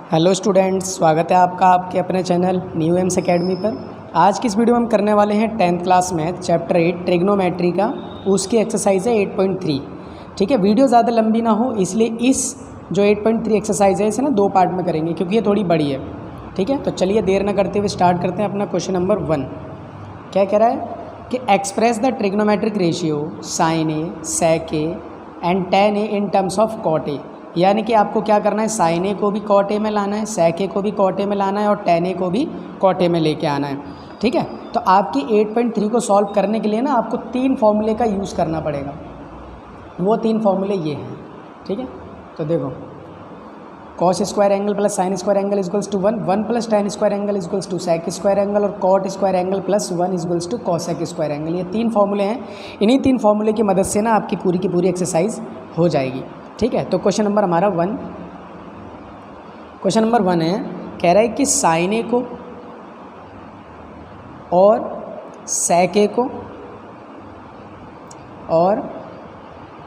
Hello students, स्वागत है आपका आपके अपने चैनल न्यू एम्स एकेडमी पर। आज की इस वीडियो में हम करने वाले हैं 10th class math chapter 8 trigonometry का। उसकी एक्सरसाइज है 8.3। ठीक है, वीडियो ज़्यादा लंबी ना हो इसलिए इस जो 8.3 एक्सरसाइज है इसे ना 2 पार्ट में करेंगे क्योंकि ये थोड़ी बड़ी है। ठीक है, तो चलिए देर न करते हुए स्टार्ट करते हैं अपना क्वेश्चन नंबर 1। क्या कह रहा है कि express the trigonometric ratio sine A, sec A and tan A in terms of cot A. यानी कि आपको क्या करना है, साइन ए को भी कॉट ए में लाना है, सेक ए को भी कॉट ए में लाना है और टेन ए को भी कॉट ए में लेके आना है। ठीक है, तो आपकी 8.3 को सॉल्व करने के लिए ना आपको 3 फॉर्मूले का यूज़ करना पड़ेगा। वो 3 फॉर्मूले ये हैं। ठीक है, तो देखो, cos square angle plus sine square angle equals to 1, 1 plus tan square angle equals to sec square angle और cot square angle plus 1 equals to cosec square angle. ये 3 फॉर्मूले हैं। इन्हीं 3 फॉर्मूले की मदद से ना आपकी पूरी की पूरी एक्सरसाइज हो जाएगी। ठीक है, तो क्वेश्चन नंबर हमारा 1 है, कह रहा है कि साइन ए को और सेक ए को और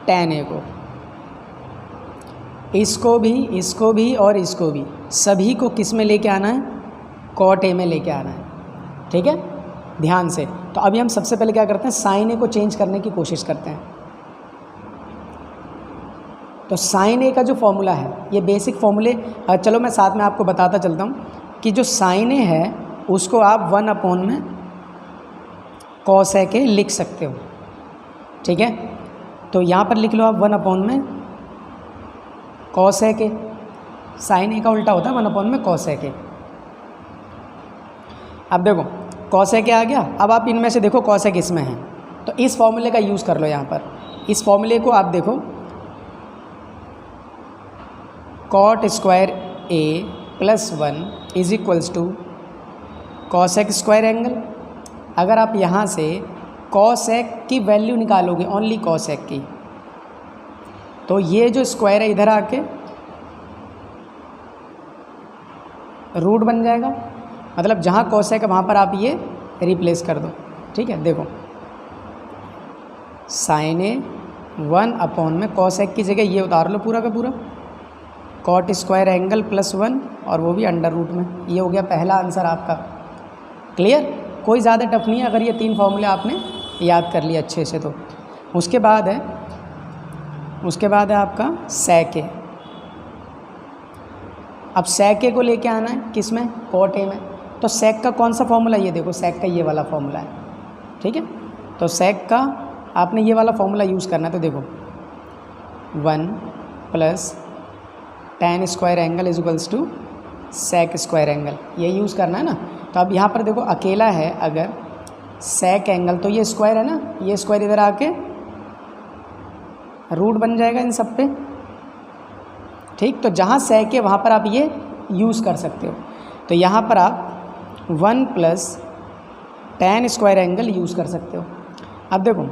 टेन ए को, इसको भी और इसको भी, सभी को किस में लेके आना है, कॉट ए में लेके आना है। ठीक है, ध्यान से। तो अभी हम सबसे पहले क्या करते हैं, साइन ए को चेंज करने की कोशिश करते हैं। तो साइन ए का जो फॉर्मूला है, ये बेसिक फॉर्मूले, चलो मैं साथ में आपको बताता चलता हूँ कि जो साइन ए है उसको आप 1 में कॉसेक ए लिख सकते हो। ठीक है, तो यहाँ पर लिख लो आप 1 में कॉसेक ए। साइन ए का उल्टा होता है 1 में कॉसेक ए। अब देखो कॉसेक ए आ गया। अब आप इनमें से देखो कॉसेक इसमें है, तो इस फॉर्मूले का यूज़ कर लो। यहाँ पर इस फॉर्मूले को आप देखो, cot square A plus 1 is equals to cosec square angle. अगर आप यहाँ से कॉसेक की वैल्यू निकालोगे, ओनली कॉसेक की, तो ये जो स्क्वायर है इधर आके रूट बन जाएगा। मतलब जहाँ कॉसेक है वहाँ पर आप ये रिप्लेस कर दो। ठीक है, देखो साइन ए 1 में कॉसेक की जगह ये उतार लो पूरा का पूरा, कॉट स्क्वायर एंगल प्लस 1 और वो भी अंडर रूट में। ये हो गया पहला आंसर आपका। क्लियर, कोई ज़्यादा टफ नहीं है अगर ये 3 फॉर्मूले आपने याद कर लिए अच्छे से तो। उसके बाद है आपका सेक ए। अब सेक ए को लेके आना है किस में, कॉट ए में। तो सेक का कौन सा फॉर्मूला, ये देखो सेक का ये वाला फॉर्मूला है। ठीक है, तो सेक का आपने ये वाला फॉर्मूला यूज़ करना है। तो देखो 1 plus tan square angle is equals to sec square angle, ये यूज़ करना है ना। तो अब यहाँ पर देखो अकेला है अगर सेक एंगल, तो ये स्क्वायर है ना, ये स्क्वायर इधर आके रूट बन जाएगा इन सब पे। ठीक, तो जहाँ सेक है वहाँ पर आप ये यूज़ कर सकते हो। तो यहाँ पर आप 1 plus tan square angle use कर सकते हो। अब देखो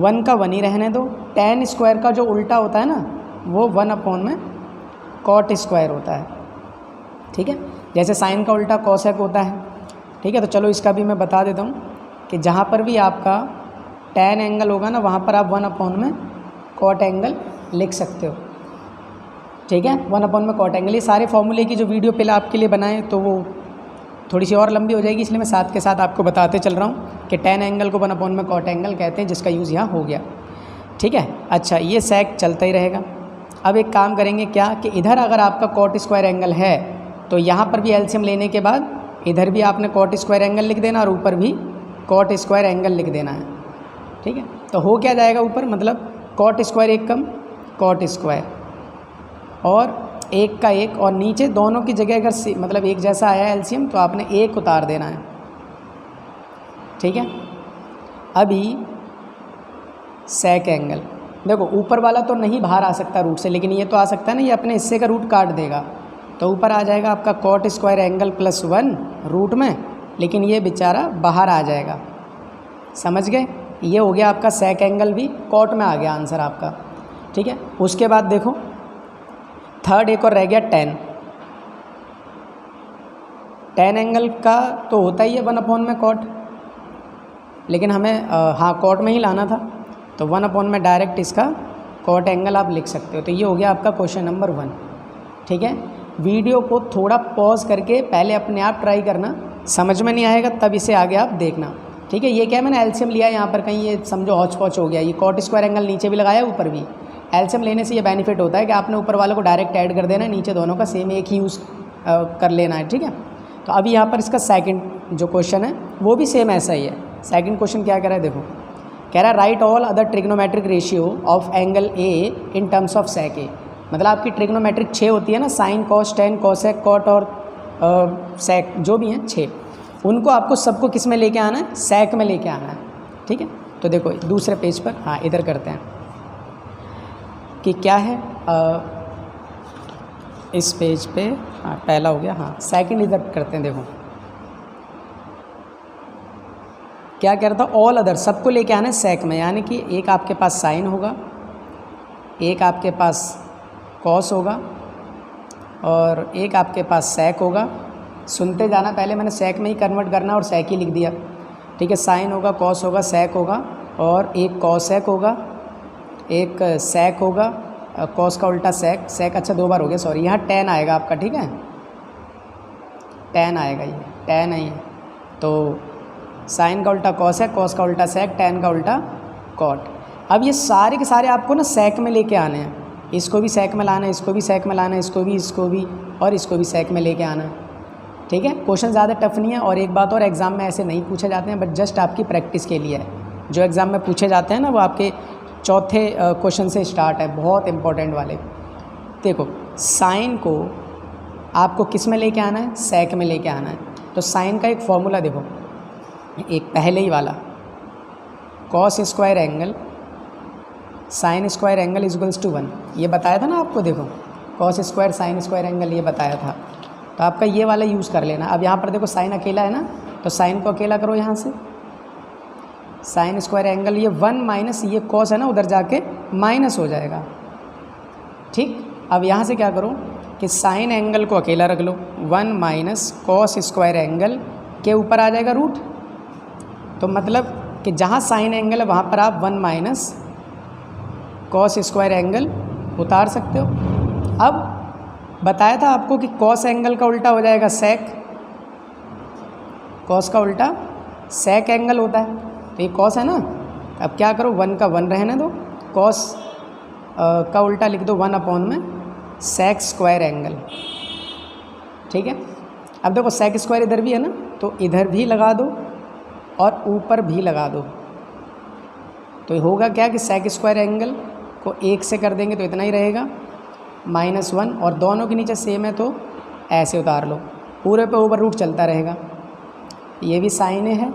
1 का 1 ही रहने दो, टेन स्क्वायर का जो उल्टा होता है ना वो 1 में कॉट स्क्वायर होता है। ठीक है, जैसे साइन का उल्टा कॉसेक होता है। ठीक है, तो चलो इसका भी मैं बता देता हूँ कि जहाँ पर भी आपका टेन एंगल होगा ना वहाँ पर आप 1 में कॉट एंगल लिख सकते हो। ठीक है, 1 में कॉट एंगल। ये सारे फॉर्मूले की जो वीडियो पहले आपके लिए बनाए तो वो थोड़ी सी और लंबी हो जाएगी, इसलिए मैं साथ के साथ आपको बताते चल रहा हूँ कि टेन एंगल को 1 में कॉट एंगल कहते हैं, जिसका यूज़ यहाँ हो गया। ठीक है, अच्छा ये सेक चलता ही रहेगा। अब एक काम करेंगे क्या कि इधर अगर आपका कॉट स्क्वायर एंगल है तो यहाँ पर भी एलसीएम लेने के बाद इधर भी आपने कॉट स्क्वायर एंगल लिख देना और ऊपर भी कॉट स्क्वायर एंगल लिख देना है। ठीक है, तो हो क्या जाएगा ऊपर, मतलब कॉट स्क्वायर 1 कम कॉट स्क्वायर और 1 का 1, और नीचे दोनों की जगह अगर मतलब एक जैसा आया एलसीएम तो आपने 1 उतार देना है। ठीक है, अभी सेक एंगल देखो, ऊपर वाला तो नहीं बाहर आ सकता रूट से, लेकिन ये तो आ सकता है ना, ये अपने हिस्से का रूट काट देगा तो ऊपर आ जाएगा आपका cot square angle plus 1 root में, लेकिन ये बेचारा बाहर आ जाएगा। समझ गए, ये हो गया आपका सेक एंगल भी कॉट में आ गया आंसर आपका। ठीक है, उसके बाद देखो थर्ड एक और रह गया टेन एंगल का तो होता ही है 1 में कॉट, लेकिन हमें कॉट में ही लाना था, तो 1 में डायरेक्ट इसका कॉट एंगल आप लिख सकते हो। तो ये हो गया आपका क्वेश्चन नंबर 1। ठीक है, वीडियो को थोड़ा पॉज करके पहले अपने आप ट्राई करना, समझ में नहीं आएगा तब इसे आगे आप देखना, ठीक है। ये क्या मैंने एलसीएम लिया यहाँ पर, कहीं ये समझो हौच पौच हो गया। ये कॉट स्क्वायर एंगल नीचे भी लगाया ऊपर भी। एलसीएम लेने से ये बेनिफिट होता है कि आपने ऊपर वालों को डायरेक्ट ऐड कर देना है, नीचे दोनों का सेम एक ही यूज़ कर लेना है, ठीक है। तो अभी यहाँ पर इसका सेकंड जो क्वेश्चन है वो भी सेम ऐसा ही है। सेकंड क्वेश्चन क्या कह रहा है देखो, कह रहा है right all other trigonometric ratio of angle A in terms of sec A. मतलब आपकी ट्रिग्नोमेट्रिक 6 होती है ना, sine cos tan cosec cot और सेक जो भी हैं 6, उनको आपको सबको किस में लेके आना है, सेक में लेके आना है, ठीक है। तो देखो दूसरे पेज पर, हाँ इधर करते हैं कि क्या है इस पेज पे, हाँ पहला हो गया, हाँ सेकंड इधर करते हैं। देखो क्या कह रहा था, ऑल अदर सबको लेके आना है सेक में, यानी कि एक आपके पास साइन होगा, एक आपके पास कॉस होगा और एक आपके पास सेक होगा। सुनते जाना, पहले मैंने सेक में ही कन्वर्ट करना और सेक ही लिख दिया, ठीक है। साइन होगा, कॉस होगा, सेक होगा और एक कॉसेक होगा, एक सेक होगा, कॉस का उल्टा सेक, सेक अच्छा 2 बार हो गया सॉरी। यहाँ टेन आएगा आपका, ठीक है, टेन आएगा, ये टेन है ये। तो साइन का उल्टा कॉस है, कॉस का उल्टा सेक, टेन का उल्टा कॉट। अब ये सारे के सारे आपको ना सेक में लेके आने हैं, इसको भी सेक में लाना है, इसको भी सेक में लाना है, इसको भी और इसको भी सेक में लेके आना है, ठीक है। क्वेश्चन ज़्यादा टफ नहीं है। और एक बात और, एग्ज़ाम में ऐसे नहीं पूछे जाते हैं, बट जस्ट आपकी प्रैक्टिस के लिए है। जो एग्ज़ाम में पूछे जाते हैं ना वो आपके चौथे क्वेश्चन से स्टार्ट है, बहुत इंपॉर्टेंट वाले। देखो साइन को आपको किस में लेके आना है, सेक में लेके आना है। तो साइन का एक फॉर्मूला देखो, एक पहले ही वाला, cos square angle sine square angle equals to 1, ये बताया था ना आपको। देखो cos square sine square angle ये बताया था, तो आपका ये वाला यूज़ कर लेना। अब यहाँ पर देखो साइन अकेला है ना, तो साइन को अकेला करो यहाँ से, साइन स्क्वायर एंगल ये 1 माइनस ये कॉस है ना, उधर जाके माइनस हो जाएगा, ठीक। अब यहाँ से क्या करो कि साइन एंगल को अकेला रख लो, 1 माइनस कॉस स्क्वायर एंगल के ऊपर आ जाएगा रूट। तो मतलब कि जहाँ साइन एंगल है वहाँ पर आप 1 माइनस कॉस स्क्वायर एंगल उतार सकते हो। अब बताया था आपको कि कॉस एंगल का उल्टा हो जाएगा सेक, कॉस का उल्टा सेक एंगल होता है, तो ये कॉस है ना। अब क्या करो, 1 का 1 रहने दो, कॉस का उल्टा लिख दो 1 अपॉन में सेक स्क्वायर एंगल, ठीक है। अब देखो सेक स्क्वायर इधर भी है ना, तो इधर भी लगा दो और ऊपर भी लगा दो। तो होगा क्या कि सेक स्क्वायर एंगल को 1 से कर देंगे तो इतना ही रहेगा, -1, और दोनों के नीचे सेम है तो ऐसे उतार लो, पूरे पे ओवर रूट चलता रहेगा। ये भी साइन है,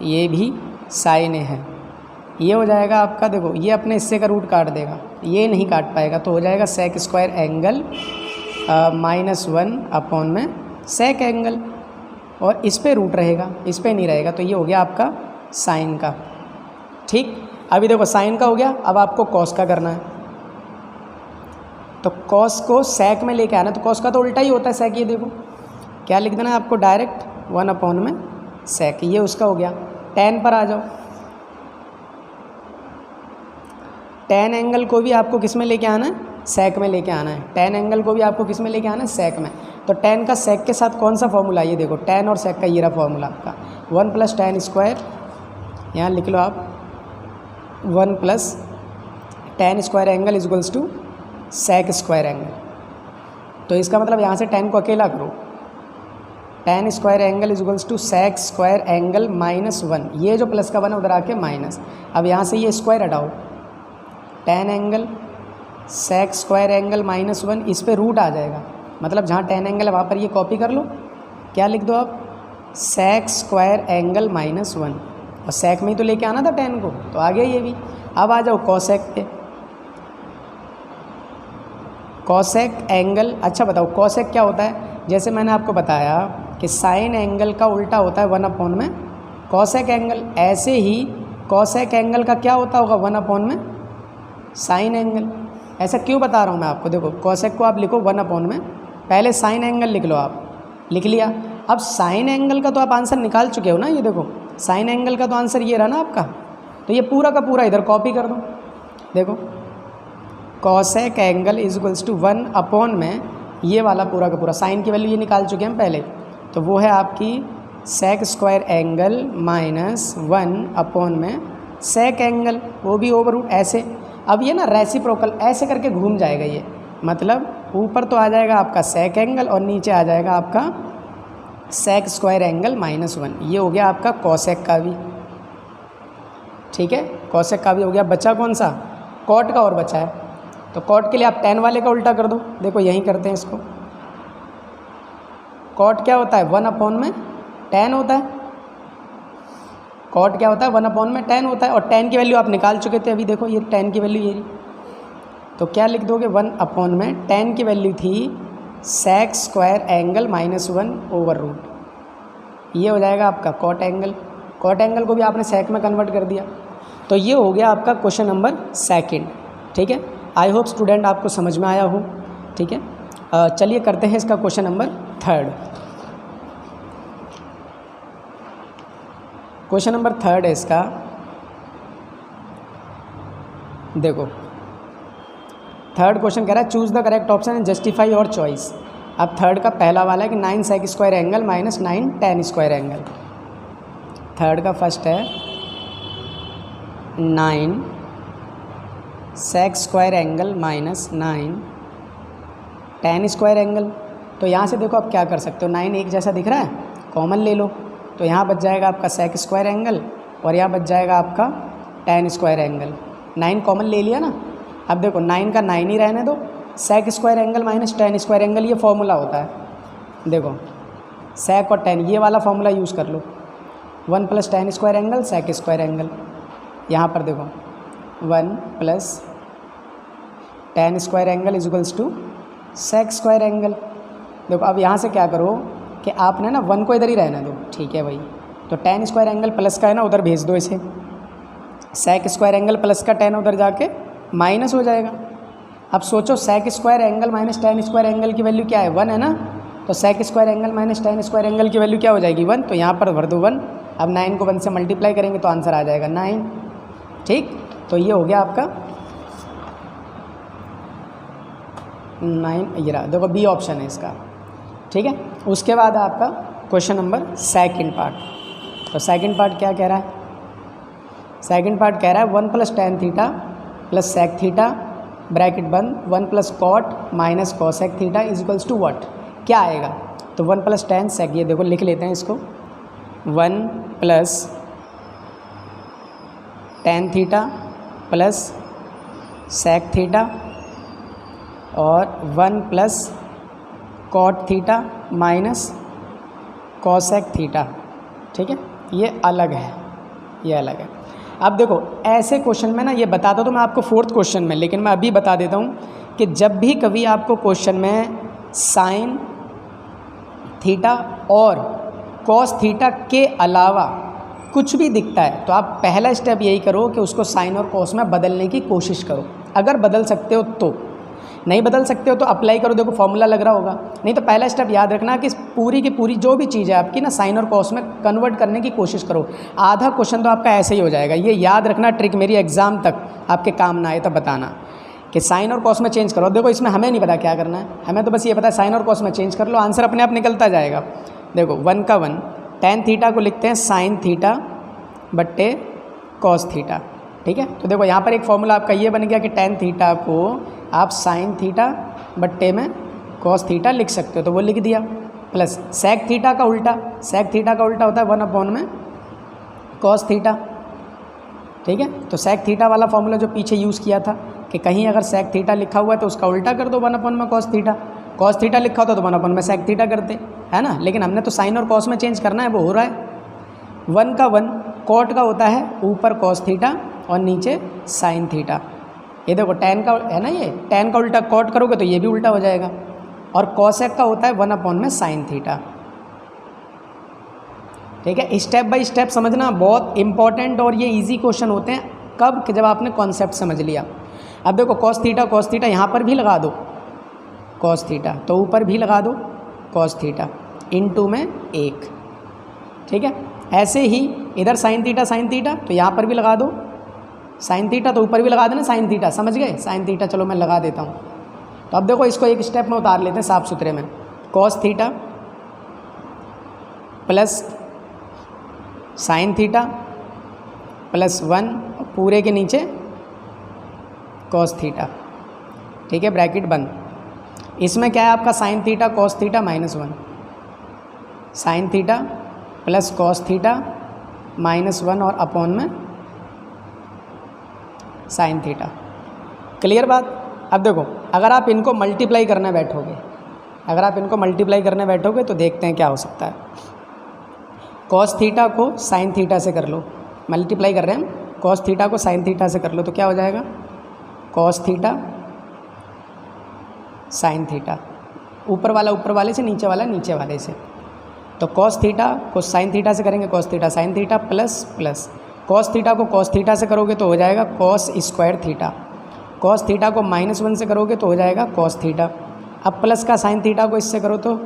ये भी साइन है, ये हो जाएगा आपका। देखो ये अपने हिस्से का रूट काट देगा, ये नहीं काट पाएगा, तो हो जाएगा सेक स्क्वायर एंगल -1 अपॉन में सेक एंगल, और इस पे रूट रहेगा, इस पे नहीं रहेगा। तो ये हो गया आपका साइन का, ठीक। अभी देखो साइन का हो गया, अब आपको कॉस का करना है। तो कॉस को सेक में लेके आना, तो कॉस का तो उल्टा ही होता है सेक। ये देखो क्या लिख देना है आपको, डायरेक्ट 1 अपॉन में सेक, ये उसका हो गया। टेन पर आ जाओ, टेन एंगल को भी आपको किस में लेके आना है, सेक में लेके आना है। टेन एंगल को भी आपको किस में लेके आना है, सेक में। तो टेन का सेक के साथ कौन सा फॉर्मूला, ये देखो टेन और सेक का ये रहा फॉर्मूला आपका, 1 + tan स्क्वायर, यहाँ लिख लो आप 1 + tan square angle equals to sec square angle. तो इसका मतलब यहाँ से टेन को अकेला करो, tan square angle equals to sec square angle -1, ये जो प्लस का बना उधर आके माइनस। अब यहाँ से ये स्क्वायर हटाओ, tan angle sec square angle -1, इस पे रूट आ जाएगा, मतलब जहाँ tan एंगल है वहाँ पर ये कॉपी कर लो, क्या लिख दो आप, सेक स्क्वायर एंगल -1, और सेक में ही तो लेके आना था tan को, तो आ गया ये भी। अब आ जाओ कॉसेक पे, कॉसेक एंगल। अच्छा बताओ कॉसेक क्या होता है, जैसे मैंने आपको बताया कि साइन एंगल का उल्टा होता है 1 अपॉन में कॉसेक एंगल, ऐसे ही कॉसेक एंगल का क्या होता होगा 1 अपॉन में साइन एंगल। ऐसा क्यों बता रहा हूँ मैं आपको, देखो कॉसेक को आप लिखो 1 अपॉन में, पहले साइन एंगल लिख लो, आप लिख लिया। अब साइन एंगल का तो आप आंसर निकाल चुके हो ना, ये देखो साइन एंगल का तो आंसर ये रहा ना आपका, तो ये पूरा का पूरा इधर कॉपी कर दो। देखो cosec angle equals to 1 upon में ये वाला पूरा का पूरा साइन की वैल्यू ये निकाल चुके हैं हम पहले, तो वो है आपकी सेक स्क्वायर एंगल -1 में सेक एंगल, वो भी ओवर रूट ऐसे। अब ये ना रेसिप्रोकल ऐसे करके घूम जाएगा ये, मतलब ऊपर तो आ जाएगा आपका सेक एंगल और नीचे आ जाएगा आपका सेक स्क्वायर एंगल -1। ये हो गया आपका कॉसेक का भी, ठीक है, कॉसेक का भी हो गया। बचा कौन सा? कॉट का और बचा है। तो कॉट के लिए आप tan वाले का उल्टा कर दो। देखो यहीं करते हैं इसको। कॉट क्या होता है? 1 में tan होता है। कॉट क्या होता है? 1 में tan होता है। और tan की वैल्यू आप निकाल चुके थे अभी, देखो ये tan की वैल्यू ये रही। तो क्या लिख दोगे? 1 में tan की वैल्यू थी सेक स्क्वायर एंगल -1/√। ये हो जाएगा आपका कॉट एंगल। कॉट एंगल को भी आपने सेक में कन्वर्ट कर दिया। तो ये हो गया आपका क्वेश्चन नंबर 2, ठीक है। आई होप स्टूडेंट आपको समझ में आया हो, ठीक है। चलिए करते हैं इसका क्वेश्चन नंबर 3। क्वेश्चन नंबर 3 है इसका, देखो 3rd क्वेश्चन कह रहा है choose the correct option and justify your choice. अब 3rd का पहला वाला है कि 9 sec square angle -9 tan square angle. 3rd का फर्स्ट है 9 sec square angle -9 tan square angle. तो यहाँ से देखो आप क्या कर सकते हो, 9 एक जैसा दिख रहा है, कॉमन ले लो। तो यहाँ बच जाएगा आपका सेक स्क्वायर एंगल और यहाँ बच जाएगा आपका tan स्क्वायर एंगल। 9 कॉमन ले लिया ना। अब देखो 9 का 9 ही रहने दो। Sec square angle -tan square angle, ये फॉर्मूला होता है। देखो सेक और tan, ये वाला फॉर्मूला यूज़ कर लो। 1 + tan square angle sec square angle. यहाँ पर देखो 1 + tan square angle = sec square angle. देखो अब यहाँ से क्या करो कि आपने ना 1 को इधर ही रहने दो, ठीक है भाई। तो tan स्क्वायर एंगल प्लस का है ना, उधर भेज दो इसे। सेक स्क्वायर एंगल प्लस का tan उधर जाके माइनस हो जाएगा। अब सोचो sec square angle -tan square angle की वैल्यू क्या है? 1 है ना। तो sec square angle -tan square angle की वैल्यू क्या हो जाएगी? 1। तो यहाँ पर भर दो 1। अब 9 को 1 से मल्टीप्लाई करेंगे तो आंसर आ जाएगा 9, ठीक। तो ये हो गया आपका 9, ये रहा। देखो बी ऑप्शन है इसका, ठीक है। उसके बाद आपका क्वेश्चन नंबर 2 पार्ट। तो 2 पार्ट क्या कह रहा है? 2 पार्ट कह रहा है 1 + tan theta + sec theta bracket बंद 1 + cot - cosec थीटा = व्हाट? क्या आएगा? तो 1 + tan sec, ये देखो लिख लेते हैं इसको। 1 + tan थीटा + sec थीटा और 1 + cot थीटा - cosec थीटा, ठीक है। ये अलग है, ये अलग है। अब देखो ऐसे क्वेश्चन में ना, ये बताता तो मैं आपको 4th क्वेश्चन में, लेकिन मैं अभी बता देता हूँ कि जब भी कभी आपको क्वेश्चन में साइन थीटा और कॉस थीटा के अलावा कुछ भी दिखता है तो आप पहला स्टेप यही करो कि उसको साइन और कॉस में बदलने की कोशिश करो। अगर बदल सकते हो तो, नहीं बदल सकते हो तो अप्लाई करो। देखो फॉर्मूला लग रहा होगा। नहीं तो पहला स्टेप याद रखना कि पूरी की पूरी जो भी चीज़ है आपकी ना, साइन और कॉस में कन्वर्ट करने की कोशिश करो। आधा क्वेश्चन तो आपका ऐसे ही हो जाएगा। ये याद रखना ट्रिक, मेरी एग्जाम तक आपके काम ना आए तब बताना कि साइन और कॉस में चेंज करो। देखो इसमें हमें नहीं पता क्या करना है, हमें तो बस ये पता है साइन और कॉस में चेंज कर लो, आंसर अपने आप निकलता जाएगा। देखो 1 का 1 tan थीटा को लिखते हैं साइन थीटा बट्टे कॉस थीटा, ठीक है। तो देखो यहाँ पर एक फॉर्मूला आपका ये बन गया कि tan थीटा को आप साइन थीटा बट्टे में कॉस थीटा लिख सकते हो, तो वो लिख दिया। प्लस सेक थीटा का उल्टा, सेक थीटा का उल्टा होता है 1 में कॉस थीटा, ठीक है। तो सेक थीटा वाला फॉर्मूला जो पीछे यूज़ किया था कि कहीं अगर सेक थीटा लिखा हुआ है तो उसका उल्टा कर दो 1 में कॉस थीटा, कॉस थीटा लिखा होता तो 1 में सेक थीटा करते, है ना। लेकिन हमने तो साइन और कॉस में चेंज करना है, वो हो रहा है। 1 का 1 कॉट का होता है ऊपर कॉस थीटा और नीचे साइन थीटा। ये देखो tan का है ना, ये tan का उल्टा कॉट करोगे तो ये भी उल्टा हो जाएगा। और कॉसेक का होता है 1 में साइन थीटा, ठीक है। स्टेप बाय स्टेप समझना बहुत इंपॉर्टेंट, और ये इजी क्वेश्चन होते हैं कब कि जब आपने कॉन्सेप्ट समझ लिया। अब देखो कॉस थीटा यहाँ पर भी लगा दो कॉस थीटा, तो ऊपर भी लगा दो कॉस थीटा, इनटू में 1, ठीक है। ऐसे ही इधर साइन थीटा तो यहाँ पर भी लगा दो साइन थीटा, तो ऊपर भी लगा देना साइन थीटा, समझ गए। साइन थीटा चलो मैं लगा देता हूँ, तो अब देखो इसको एक स्टेप में उतार लेते हैं साफ सुथरे में। Cos theta plus sine theta plus 1 पूरे के नीचे कॉस थीटा, ठीक है, ब्रैकेट बंद। इसमें क्या है आपका sine theta cos theta -1, sine theta plus cos theta -1 और अपॉन में साइन थीटा। क्लियर बात। अब देखो अगर आप इनको मल्टीप्लाई करने बैठोगे, तो देखते हैं क्या हो सकता है। कॉस थीटा को साइन थीटा से कर लो, मल्टीप्लाई कर रहे हैं हम, कॉस थीटा को साइन थीटा से कर लो तो क्या हो जाएगा, कॉस थीटा साइन थीटा, ऊपर वाला ऊपर वाले से, नीचे वाला नीचे वाले से। तो कॉस थीटा को साइन थीटा से करेंगे, cos theta sine theta plus cos theta को कॉस थीटा से करोगे तो हो जाएगा cos square theta, cos theta को -1 से करोगे तो हो जाएगा कॉस थीटा। अब प्लस का साइन थीटा को इससे करो तो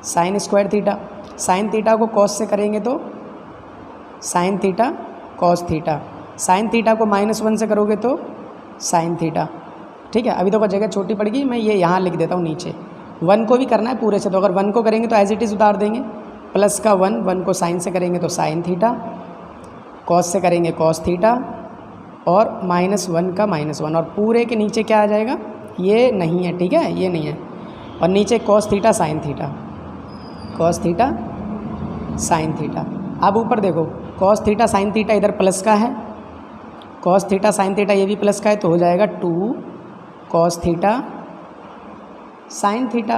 sine square theta, sine theta को कॉस से करेंगे तो sine theta cos theta, sine theta को -1 से करोगे तो साइन थीटा। ठीक है, अभी तो जगह छोटी पड़ गई, मैं ये यहाँ लिख देता हूँ नीचे। 1 को भी करना है पूरे से, तो अगर 1 को करेंगे तो एज इट इज़ उतार देंगे, प्लस का 1 को साइन से करेंगे तो साइन थीटा, कॉस से करेंगे कॉस थीटा और -1 का -1 और पूरे के नीचे क्या आ जाएगा, ये नहीं है, ठीक है, ये नहीं है, और नीचे cos theta sine theta, cos theta sine theta. अब ऊपर देखो कॉस थीटा साइन थीटा इधर प्लस का है, कॉस थीटा साइन थीटा ये भी प्लस का है, तो हो जाएगा 2 cos theta sine theta.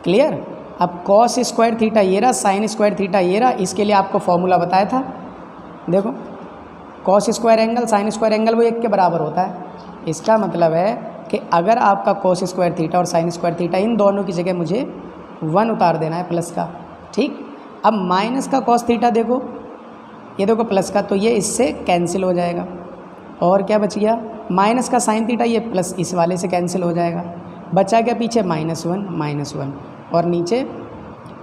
Clear. अब कॉस स्क्वायर थीटा ये रहा, साइन स्क्वायर थीटा ये रहा, इसके लिए आपको फॉर्मूला बताया था, देखो cos square angle sine square angle वो 1 के बराबर होता है। इसका मतलब है कि अगर आपका कॉस स्क्वायर थीटा और साइन स्क्वायर थीटा इन दोनों की जगह मुझे 1 उतार देना है प्लस का, ठीक। अब माइनस का कॉस थीटा देखो, ये देखो प्लस का, तो ये इससे कैंसिल हो जाएगा, और क्या बच गया, माइनस का साइन थीटा ये प्लस इस वाले से कैंसिल हो जाएगा, बचा क्या पीछे -1 और नीचे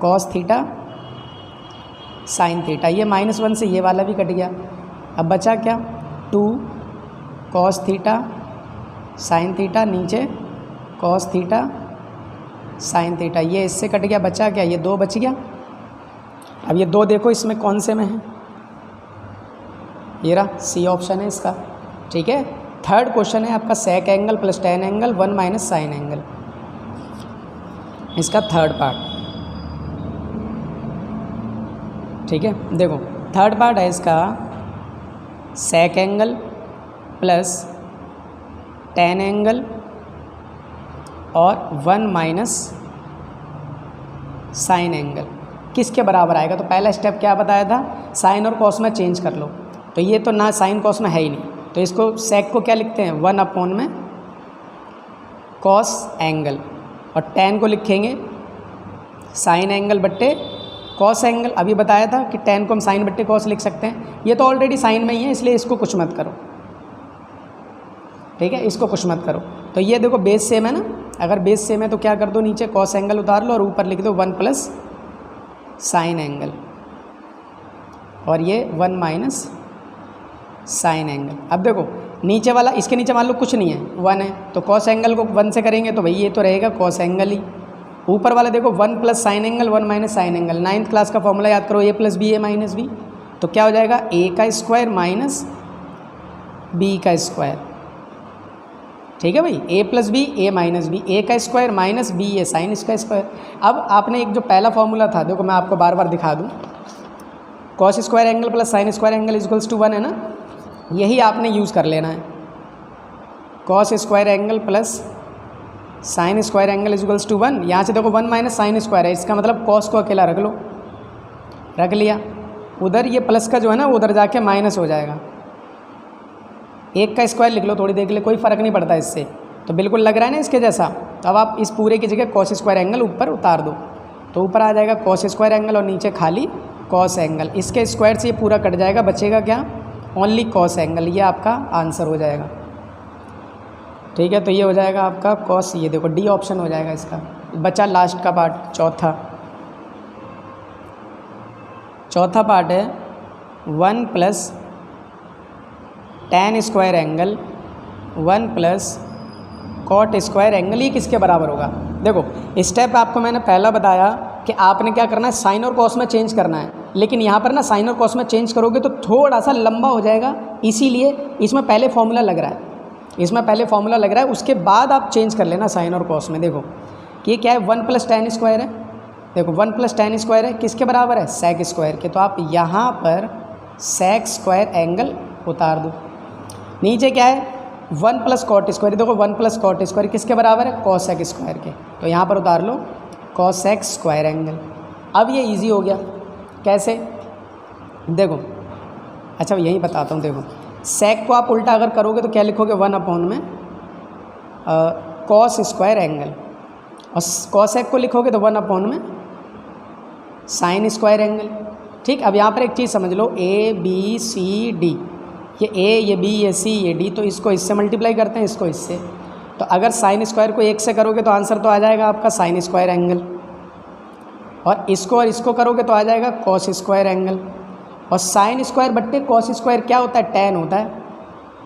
कॉस थीटा साइन थीटा, ये -1 से ये वाला भी कट गया। अब बचा क्या, 2 कॉस थीटा साइन थीटा, नीचे कॉस थीटा साइन थीटा, ये इससे कट गया, बचा क्या, ये 2 बच गया। अब ये 2 देखो इसमें कौन से में है, ये रहा सी ऑप्शन है इसका, ठीक है। थर्ड क्वेश्चन है आपका sec angle plus tan angle 1 minus sine angle, इसका थर्ड पार्ट, ठीक है। देखो थर्ड पार्ट है इसका sec angle plus tan angle और 1 माइनस साइन एंगल किसके बराबर आएगा। तो पहला स्टेप क्या बताया था, साइन और कॉस में चेंज कर लो, तो ये तो ना साइन कॉस में है ही नहीं, तो इसको सेक को क्या लिखते हैं 1 अपॉन में कॉस एंगल, और टेन को लिखेंगे साइन एंगल बट्टे कॉस एंगल। अभी बताया था कि टेन को हम साइन बट्टे कॉस लिख सकते हैं, ये तो ऑलरेडी साइन में ही है इसलिए इसको कुछ मत करो, ठीक है, इसको कुछ मत करो। तो ये देखो बेस सेम है ना, अगर बेस सेम है तो क्या कर दो, नीचे कॉस एंगल उतार लो और ऊपर लिख दो 1 प्लस साइन एंगल, और ये 1 माइनस साइन एंगल। अब देखो नीचे वाला, इसके नीचे मान लो कुछ नहीं है, 1 है, तो कॉस एंगल को 1 से करेंगे तो भाई ये तो रहेगा कॉस एंगल ही। ऊपर वाला देखो 1 plus sine angle 1 minus sine angle, 9th class का फॉर्मूला याद करो, a plus B A minus B, तो क्या हो जाएगा a का स्क्वायर माइनस b का स्क्वायर, ठीक है भाई, a plus B A minus B, a का square minus b A sine इसका स्क्वायर। अब आपने एक जो पहला फॉर्मूला था, देखो मैं आपको बार बार दिखा दूँ, cos square angle plus sine square angle equals to 1 है ना, यही आपने यूज़ कर लेना है, cos square angle plus sine square angle equals to 1। यहाँ से देखो 1 माइनस साइन स्क्वायर है, इसका मतलब कॉस को अकेला रख लो, रख लिया, उधर ये प्लस का जो है ना उधर जाके माइनस हो जाएगा, 1 का स्क्वायर लिख लो, थोड़ी देर के लिए कोई फ़र्क नहीं पड़ता इससे, तो बिल्कुल लग रहा है ना इसके जैसा। तो अब आप इस पूरे की जगह कॉस स्क्वायर एंगल ऊपर उतार दो, तो ऊपर आ जाएगा कॉस स्क्वायर एंगल और नीचे खाली कॉस एंगल, इसके स्क्वायर से ये पूरा कट जाएगा, बचेगा क्या, ओनली कॉस एंगल, ये आपका आंसर हो जाएगा, ठीक है। तो ये हो जाएगा आपका कॉस, ये देखो डी ऑप्शन हो जाएगा इसका। बचा लास्ट का पार्ट, चौथा पार्ट है 1 plus tan square angle 1 plus cot square angle ये किसके बराबर होगा। देखो स्टेप आपको मैंने पहला बताया कि आपने क्या करना है, साइन और कॉस में चेंज करना है, लेकिन यहाँ पर ना साइन और कॉस में चेंज करोगे तो थोड़ा सा लंबा हो जाएगा, इसीलिए इसमें पहले फॉर्मूला लग रहा है, इसमें पहले फॉर्मूला लग रहा है, उसके बाद आप चेंज कर लेना साइन और कॉस में। देखो कि ये क्या है, 1 + tan स्क्वायर है। देखो 1 + tan स्क्वायर है, किसके बराबर है, सेक स्क्वायर के। तो आप यहाँ पर सेक स्क्वायर एंगल उतार दो। नीचे क्या है, 1 + cot स्क्वायर। देखो 1 + cot स्क्वायर किसके बराबर है, cosec स्क्वायर के। तो यहाँ पर उतार लो cosec स्क्वायर एंगल। अब ये इजी हो गया, कैसे, देखो अच्छा यही बताता हूँ। देखो सेक को आप उल्टा अगर करोगे तो क्या लिखोगे, 1/में cos स्क्वायर एंगल, और cosec को लिखोगे तो 1/में साइन स्क्वायर एंगल। ठीक, अब यहाँ पर एक चीज़ समझ लो, ABCD, ये A, ये B, ये C, ये D, तो इसको इससे मल्टीप्लाई करते हैं, इसको इससे। तो अगर साइन स्क्वायर को 1 से करोगे तो आंसर तो आ जाएगा आपका साइन स्क्वायर एंगल, और इसको करोगे तो आ जाएगा कॉस स्क्वायर एंगल। और साइन स्क्वायर बट्टे कॉस स्क्वायर क्या होता है, टैन होता है।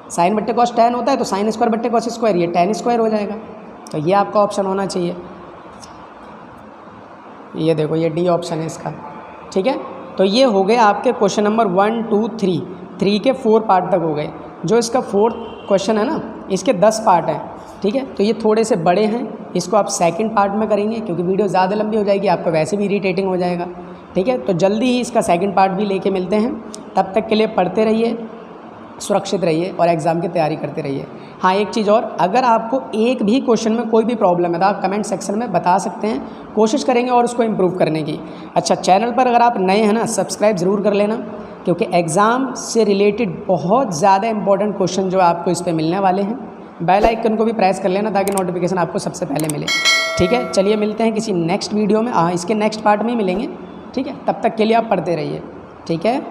साइन बट्टे कॉस टैन होता है, तो साइन स्क्वायर बट्टे कॉस स्क्वायर ये टैन स्क्वायर हो जाएगा। तो ये आपका ऑप्शन होना चाहिए। ये देखो ये डी ऑप्शन है इसका। ठीक है, तो ये हो गए आपके क्वेश्चन नंबर 1, 2, 3 के 4 पार्ट तक हो गए। जो इसका 4th क्वेश्चन है ना, इसके 10 पार्ट हैं। ठीक है, तो ये थोड़े से बड़े हैं, इसको आप सेकंड पार्ट में करेंगे क्योंकि वीडियो ज़्यादा लंबी हो जाएगी, आपको वैसे भी इरिटेटिंग हो जाएगा। ठीक है, तो जल्दी ही इसका सेकंड पार्ट भी लेके मिलते हैं। तब तक के लिए पढ़ते रहिए, सुरक्षित रहिए और एग्ज़ाम की तैयारी करते रहिए। हाँ एक चीज़ और, अगर आपको एक भी क्वेश्चन में कोई भी प्रॉब्लम है तो आप कमेंट सेक्शन में बता सकते हैं, कोशिश करेंगे और उसको इम्प्रूव करने की। अच्छा, चैनल पर अगर आप नए हैं ना, सब्सक्राइब ज़रूर कर लेना, क्योंकि एग्ज़ाम से रिलेटेड बहुत ज़्यादा इंपॉर्टेंट क्वेश्चन जो आपको इस पर मिलने वाले हैं। बेल आइकन को भी प्रेस कर लेना ताकि नोटिफिकेशन आपको सबसे पहले मिले। ठीक है, चलिए मिलते हैं किसी नेक्स्ट वीडियो में। हाँ इसके नेक्स्ट पार्ट में ही मिलेंगे। ठीक है, तब तक के लिए आप पढ़ते रहिए। ठीक है।